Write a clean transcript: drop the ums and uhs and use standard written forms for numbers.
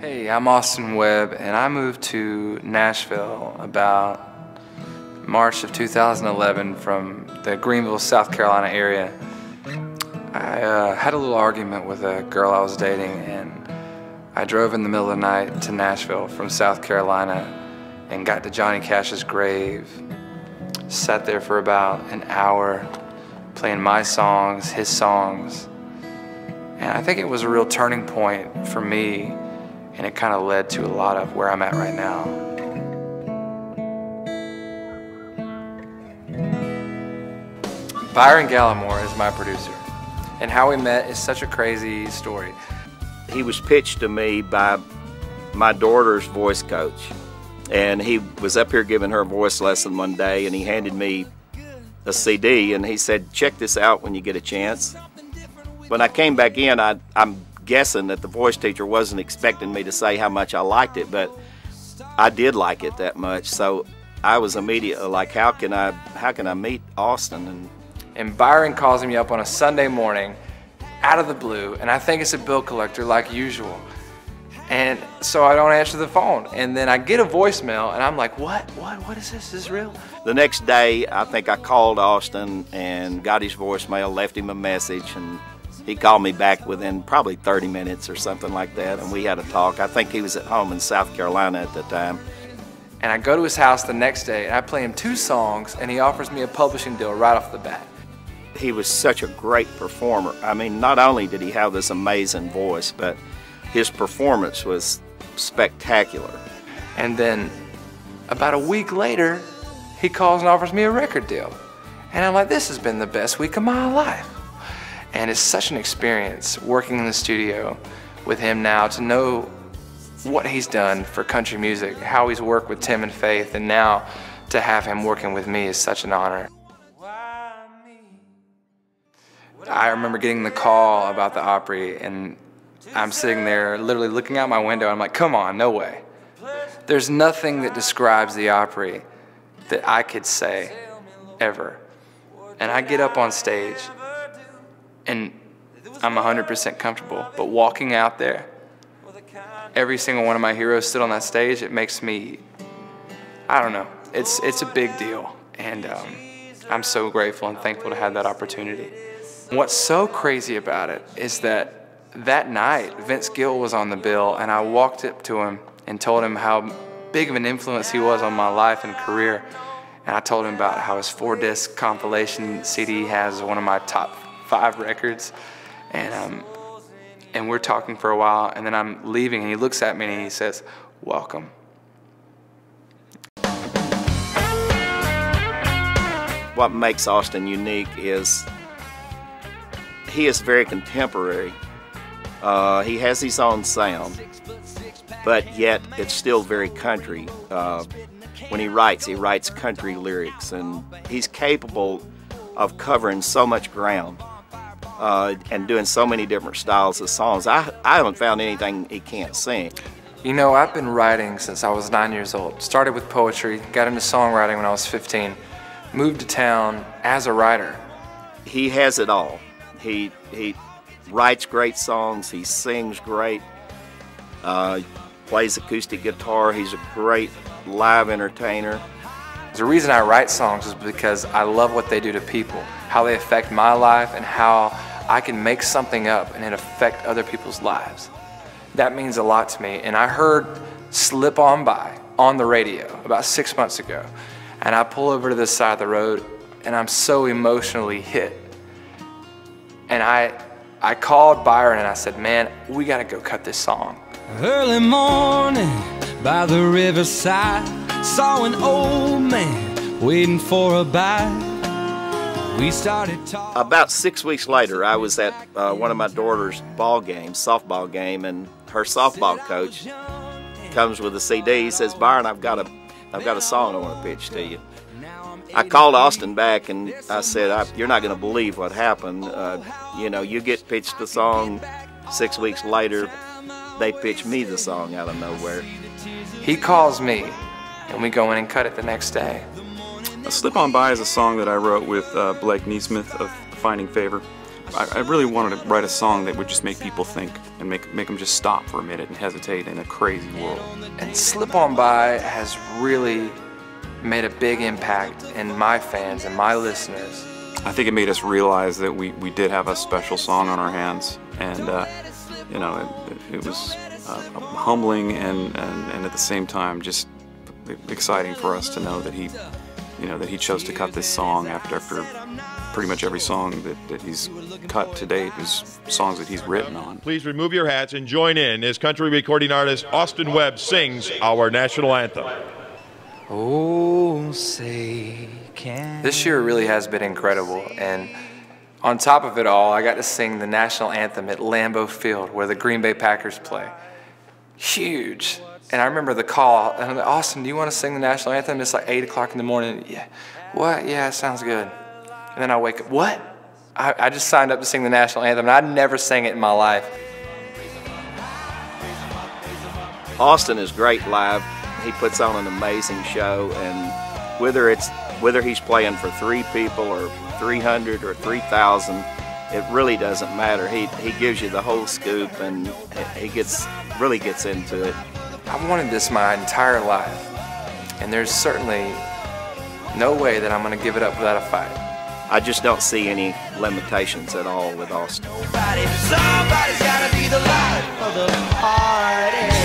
Hey, I'm Austin Webb, and I moved to Nashville about March of 2011 from the Greenville, South Carolina area. I had a little argument with a girl I was dating, and I drove in the middle of the night to Nashville from South Carolina and got to Johnny Cash's grave. Sat there for about an hour playing my songs, his songs, and I think it was a real turning point for me, and it kind of led to a lot of where I'm at right now. Byron Gallimore is my producer, and how we met is such a crazy story. He was pitched to me by my daughter's voice coach, and he was up here giving her a voice lesson one day, and he handed me a CD, and he said, check this out when you get a chance. When I came back in, I'm guessing that the voice teacher wasn't expecting me to say how much I liked it, but I did like it that much, so I was immediately like, how can I meet Austin? And Byron calls me up on a Sunday morning out of the blue, and I think it's a bill collector like usual. And so I don't answer the phone, and then I get a voicemail, and I'm like, what is this? Is this real? The next day, I think I called Austin and got his voicemail, left him a message, and he called me back within probably 30 minutes or something like that, and we had a talk. I think he was at home in South Carolina at the time. And I go to his house the next day, and I play him 2 songs, and he offers me a publishing deal right off the bat. He was such a great performer. I mean, not only did he have this amazing voice, but his performance was spectacular. And then about a week later, he calls and offers me a record deal. And I'm like, this has been the best week of my life. And it's such an experience working in the studio with him now, to know what he's done for country music, how he's worked with Tim and Faith, and now to have him working with me is such an honor. I remember getting the call about the Opry, and I'm sitting there literally looking out my window, and I'm like, come on, no way. There's nothing that describes the Opry that I could say ever. And I get up on stage, and I'm 100% comfortable, but walking out there, every single one of my heroes stood on that stage, it makes me, I don't know, it's a big deal, and I'm so grateful and thankful to have that opportunity. What's so crazy about it is that night, Vince Gill was on the bill, and I walked up to him and told him how big of an influence he was on my life and career, and I told him about how his 4-disc compilation CD has one of my top 5 records, and we're talking for a while, and then I'm leaving, and he looks at me and he says, welcome. What makes Austin unique is he is very contemporary. He has his own sound, but yet it's still very country. When he writes country lyrics, and he's capable of covering so much ground and doing so many different styles of songs. I haven't found anything he can't sing. You know, I've been writing since I was 9 years old. Started with poetry, got into songwriting when I was 15, moved to town as a writer. He has it all. He writes great songs, he sings great, plays acoustic guitar, he's a great live entertainer. The reason I write songs is because I love what they do to people, how they affect my life, and how I can make something up and it affect other people's lives. That means a lot to me, and I heard Slip On By on the radio about 6 months ago, and I pull over to the side of the road, and I'm so emotionally hit. And I called Byron and I said, man, we gotta go cut this song. Early morning by the riverside, saw an old man waiting for a bite. We started talking. About 6 weeks later, I was at one of my daughter's ball games, softball game, and her softball coach comes with a CD. He says, Byron, I've got a song I want to pitch to you. I called Austin back and I said, you're not going to believe what happened. You know, you get pitched the song, 6 weeks later, they pitch me the song out of nowhere. He calls me, and we go in and cut it the next day. Slip On By is a song that I wrote with Blake Neesmith of Finding Favor. I really wanted to write a song that would just make people think and make them just stop for a minute and hesitate in a crazy world. And Slip On By has really made a big impact in my fans and my listeners. I think it made us realize that we did have a special song on our hands, and you know, it was humbling and at the same time just exciting for us to know that he chose to cut this song after pretty much every song that he's cut to date is songs that he's written on. Please remove your hats and join in as country recording artist Austin Webb sings our national anthem. Oh, say can. This year really has been incredible, and on top of it all, I got to sing the national anthem at Lambeau Field where the Green Bay Packers play. Huge. And I remember the call, and I'm like, Austin, do you want to sing the national anthem? It's like 8 o'clock in the morning. Yeah. What? Yeah, sounds good. And then I wake up, what? I just signed up to sing the national anthem, and I'd never sang it in my life. Austin is great live. He puts on an amazing show, and whether he's playing for 3 people or 300 or 3,000, it really doesn't matter. He gives you the whole scoop, and he really gets into it. I've wanted this my entire life, and there's certainly no way that I'm going to give it up without a fight. I just don't see any limitations at all with Austin. Somebody's gotta be the life of the party.